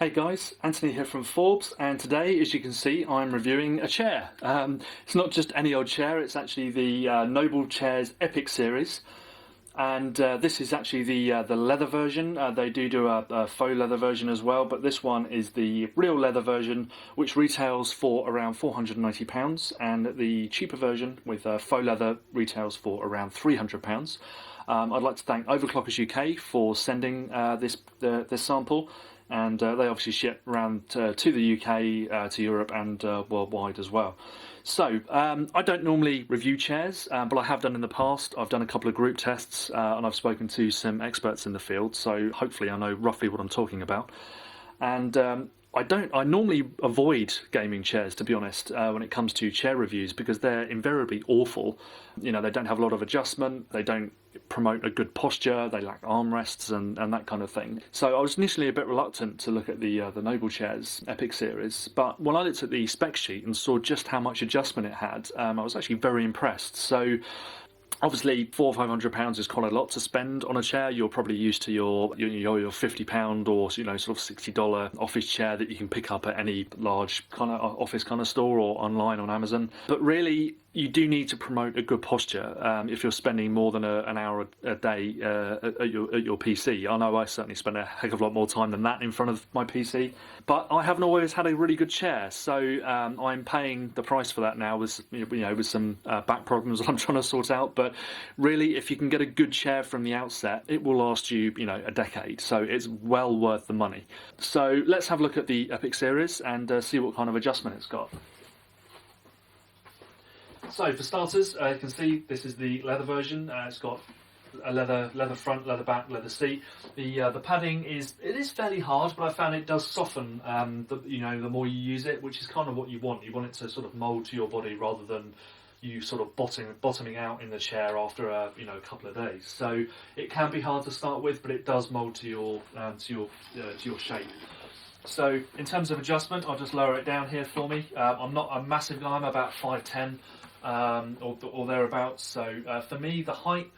Hey guys, Anthony here from Forbes, and today, as you can see, I'm reviewing a chair. It's not just any old chair, it's actually the Noble Chairs Epic series, and this is actually the leather version. They do a faux leather version as well, but this one is the real leather version, which retails for around £490, and the cheaper version with faux leather retails for around £300. I'd like to thank Overclockers UK for sending this sample. And they obviously ship around to the UK, to Europe, and worldwide as well. So I don't normally review chairs, but I have done in the past. I've done a couple of group tests, and I've spoken to some experts in the field, so hopefully I know roughly what I'm talking about. And I normally avoid gaming chairs, to be honest, when it comes to chair reviews, because they're invariably awful. You know, they don't have a lot of adjustment, they don't promote a good posture, they lack armrests and that kind of thing. So I was initially a bit reluctant to look at the Noble Chairs Epic series, but when I looked at the spec sheet and saw just how much adjustment it had, I was actually very impressed. So obviously, £400 or £500 is quite a lot to spend on a chair. You're probably used to your £50 or sort of $60 office chair that you can pick up at any large kind of office kind of store or online on Amazon. But really, you do need to promote a good posture if you're spending more than an hour a day at your PC. I know I certainly spend a heck of a lot more time than that in front of my PC, but I haven't always had a really good chair, so I'm paying the price for that now with some back problems that I'm trying to sort out. But really, if you can get a good chair from the outset, it will last you a decade, so it's well worth the money. So let's have a look at the Epic series and see what kind of adjustment it's got. So for starters, you can see this is the leather version. It's got a leather front, leather back, leather seat. The padding is fairly hard, but I found it does soften. The more you use it, which is kind of what you want. You want it to sort of mould to your body rather than you sort of bottoming out in the chair after a couple of days. So it can be hard to start with, but it does mould to your shape. So in terms of adjustment, I'll just lower it down here for me. I'm not a massive guy. I'm about 5'10". Or thereabouts. So for me, the height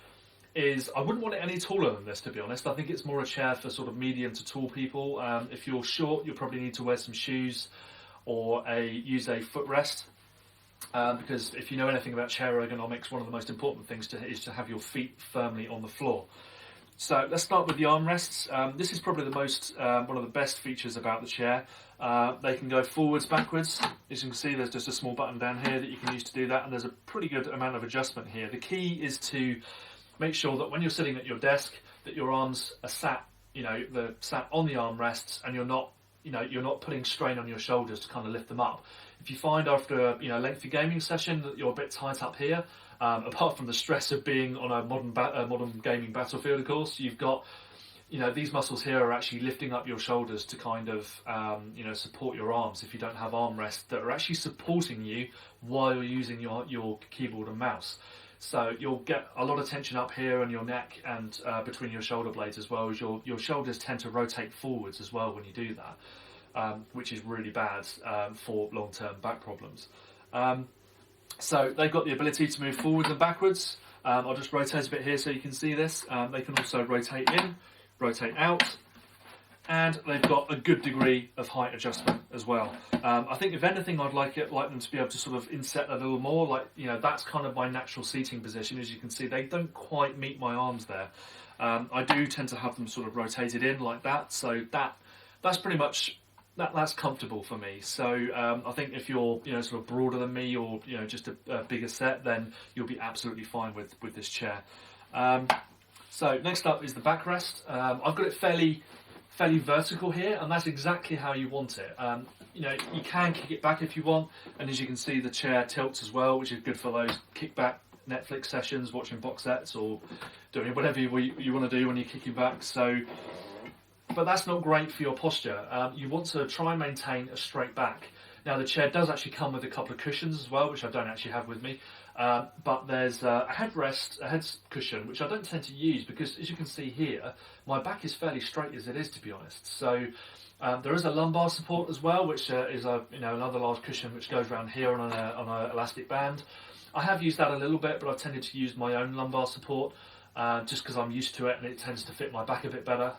is, I wouldn't want it any taller than this, to be honest. I think it's more a chair for sort of medium to tall people. If you're short, you'll probably need to wear some shoes or use a footrest. Because if you know anything about chair ergonomics, one of the most important things is to have your feet firmly on the floor. So let's start with the armrests. This is probably the most one of the best features about the chair. They can go forwards, backwards. As you can see, there's just a small button down here that you can use to do that, and there's a pretty good amount of adjustment here. The key is to make sure that when you're sitting at your desk, that your arms are sat on the armrests, and you're not putting strain on your shoulders to kind of lift them up. If you find after a lengthy gaming session that you're a bit tight up here, apart from the stress of being on a modern gaming battlefield, of course, you've got these muscles here are actually lifting up your shoulders to kind of support your arms if you don't have armrests that are actually supporting you while you're using your keyboard and mouse. So you'll get a lot of tension up here on your neck and between your shoulder blades, as well as your shoulders tend to rotate forwards as well when you do that, which is really bad for long-term back problems. So they've got the ability to move forwards and backwards. I'll just rotate a bit here so you can see this. They can also rotate in, rotate out, and they've got a good degree of height adjustment as well. I think if anything, I'd like them to be able to sort of inset a little more. That's kind of my natural seating position. As you can see, they don't quite meet my arms there. I do tend to have them sort of rotated in like that, so that's pretty much that's comfortable for me. So I think if you're sort of broader than me, or just a bigger set, then you'll be absolutely fine with this chair. So next up is the backrest. I've got it fairly vertical here, and that's exactly how you want it. You can kick it back if you want, and as you can see, the chair tilts as well, which is good for those kickback Netflix sessions, watching box sets, or doing whatever you want to do when you're kicking back. But that's not great for your posture. You want to try and maintain a straight back. Now the chair does actually come with a couple of cushions as well, which I don't actually have with me. But there's a head cushion, which I don't tend to use because, as you can see here, my back is fairly straight as it is, to be honest. So there is a lumbar support as well, which is another large cushion which goes around here on an elastic band. I have used that a little bit, but I've tended to use my own lumbar support just because I'm used to it and it tends to fit my back a bit better.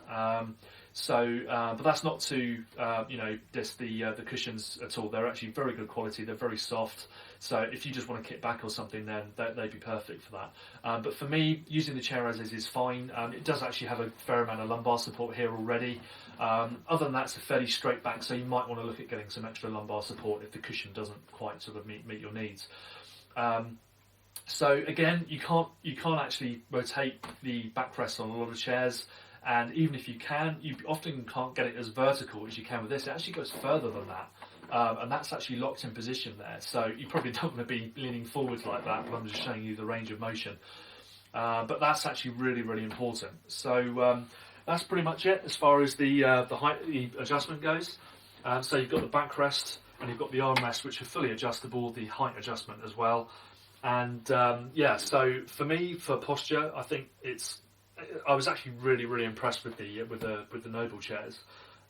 So, but that's not to diss the cushions at all. They're actually very good quality. They're very soft. So if you just want to kick back or something, then they'd be perfect for that. But for me, using the chair as is fine. It does actually have a fair amount of lumbar support here already. Other than that, it's a fairly straight back, so you might want to look at getting some extra lumbar support if the cushion doesn't quite sort of meet your needs. So again, you can't actually rotate the backrest on a lot of chairs. And even if you can, you often can't get it as vertical as you can with this. It actually goes further than that. And that's actually locked in position there. So you probably don't want to be leaning forwards like that, but I'm just showing you the range of motion. But that's actually really, really important. So that's pretty much it as far as the height, the adjustment goes. So you've got the backrest and you've got the armrest, which are fully adjustable, the height adjustment as well. And so for me, for posture, I think I was actually really, really impressed with the Noble chairs,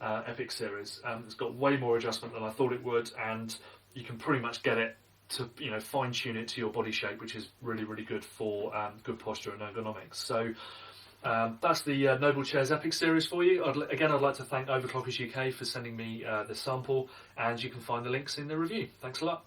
Epic series. It's got way more adjustment than I thought it would, and you can pretty much get it to fine tune it to your body shape, which is really, really good for good posture and ergonomics. So that's the Noble Chairs Epic series for you. I'd like to thank Overclockers UK for sending me the sample, and you can find the links in the review. Thanks a lot.